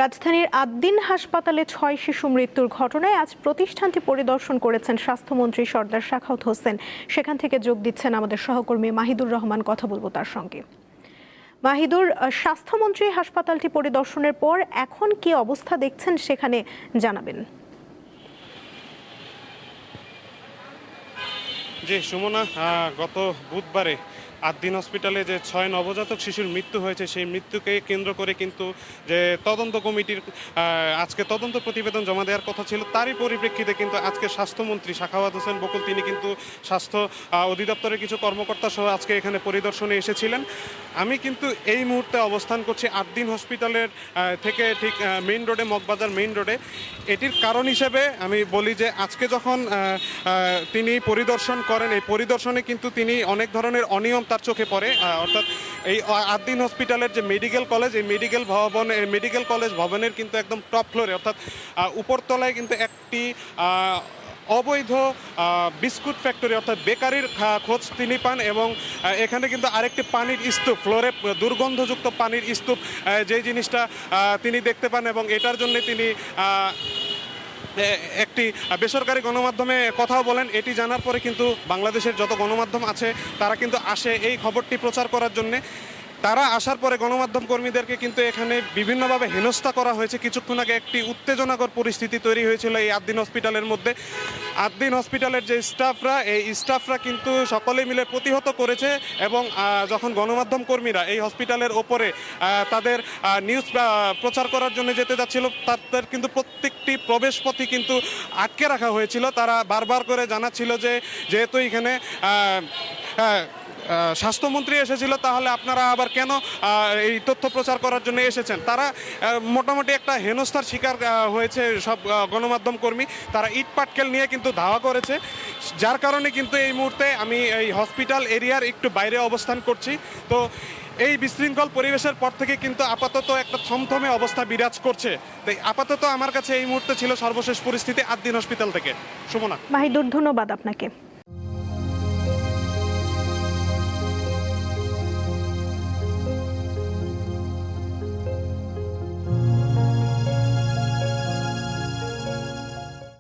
রাজধানীর আদ্দিন হাসপাতালে ৬ শিশু মৃত্যুর ঘটনায় আজ প্রতিষ্ঠানটি পরিদর্শন করেছেন স্বাস্থ্যমন্ত্রী সর্দার সাখাওয়াত হোসেন। সেখান থেকে যোগ দিচ্ছেন আমাদের সহকর্মী মাহিদুর রহমান। কথা বলবো তার সঙ্গে। মাহিদুর, স্বাস্থ্যমন্ত্রী হাসপাতালটি পরিদর্শনের পর এখন কি অবস্থা দেখছেন সেখানে জানাবেন। জি সুমনা, গত বুধবারে আদ্দিন হসপিটালে যে ৬ নবজাতক শিশুর মৃত্যু হয়েছে সেই মৃত্যুকে কেন্দ্র করে কিন্তু যে তদন্ত কমিটির আজকে তদন্ত প্রতিবেদন জমা দেওয়ার কথা ছিল, তারই পরিপ্রেক্ষিতে কিন্তু আজকে স্বাস্থ্যমন্ত্রী সাখাওয়াত হোসেন বকুল তিনি কিন্তু স্বাস্থ্য অধিদপ্তরের কিছু কর্মকর্তা সহ আজকে এখানে পরিদর্শনে এসেছিলেন। আমি কিন্তু এই মুহূর্তে অবস্থান করছি আদ্দিন হসপিটালের থেকে ঠিক মেইন রোডে, মগবাজার মেইন রোডে। এটির কারণ হিসেবে আমি বলি যে আজকে যখন তিনি পরিদর্শন করেন, এই পরিদর্শনে কিন্তু তিনি অনেক ধরনের অনিয়ম তার চোখে পড়ে। অর্থাৎ এই আদ্দিন হসপিটালের যে মেডিকেল কলেজ, এই মেডিকেল কলেজ ভবনের কিন্তু একদম টপ ফ্লোরে অর্থাৎ উপরতলায় কিন্তু একটি অবৈধ বিস্কুট ফ্যাক্টরি অর্থাৎ বেকারির খোঁজ তিনি পান এবং এখানে কিন্তু আরেকটি পানির স্তূপ, ফ্লোরে দুর্গন্ধযুক্ত পানির স্তূপ, যে জিনিসটা তিনি দেখতে পান এবং এটার জন্য তিনি একটি বেসরকারি গণমাধ্যমে কথাও বলেন। এটি জানার পরে কিন্তু বাংলাদেশের যত গণমাধ্যম আছে তারা কিন্তু আসে এই খবরটি প্রচার করার জন্যে। তারা আসার পরে গণমাধ্যম কর্মীদেরকে কিন্তু এখানে বিভিন্নভাবে হেনস্থা করা হয়েছে। কিছুক্ষণ আগে একটি উত্তেজনাকর পরিস্থিতি তৈরি হয়েছিল এই আদ্দিন হসপিটালের মধ্যে। আদ্দিন হসপিটালের যে স্টাফরা কিন্তু সকলে মিলে প্রতিহত করেছে এবং যখন গণমাধ্যম কর্মীরা এই হসপিটালের ওপরে তাদের নিউজ প্রচার করার জন্য যেতে যাচ্ছিল, তাদের কিন্তু প্রত্যেকটি প্রবেশপথই কিন্তু আটকে রাখা হয়েছিল। তারা বারবার করে জানাচ্ছিল যে যেহেতু এখানে স্বাস্থ্যমন্ত্রী এসেছিল তাহলে আপনারা আবার কেন এই তথ্য প্রচার করার জন্য এসেছেন। তারা মোটামুটি একটা হেনস্থার শিকার হয়েছে সব গণমাধ্যম কর্মী। তারা ইট পাটকেল নিয়ে কিন্তু ধাওয়া করেছে, যার কারণে কিন্তু এই মুহূর্তে আমি এই হসপিটাল এরিয়ার একটু বাইরে অবস্থান করছি। তো এই বিশৃঙ্খল পরিবেশের পর থেকে কিন্তু আপাতত একটা থমথমে অবস্থা বিরাজ করছে। তাই আপাতত আমার কাছে এই মুহূর্তে ছিল সর্বশেষ পরিস্থিতি আদ্দিন হসপিটাল থেকে। সুমনা। মাহিদুর, ধন্যবাদ আপনাকে।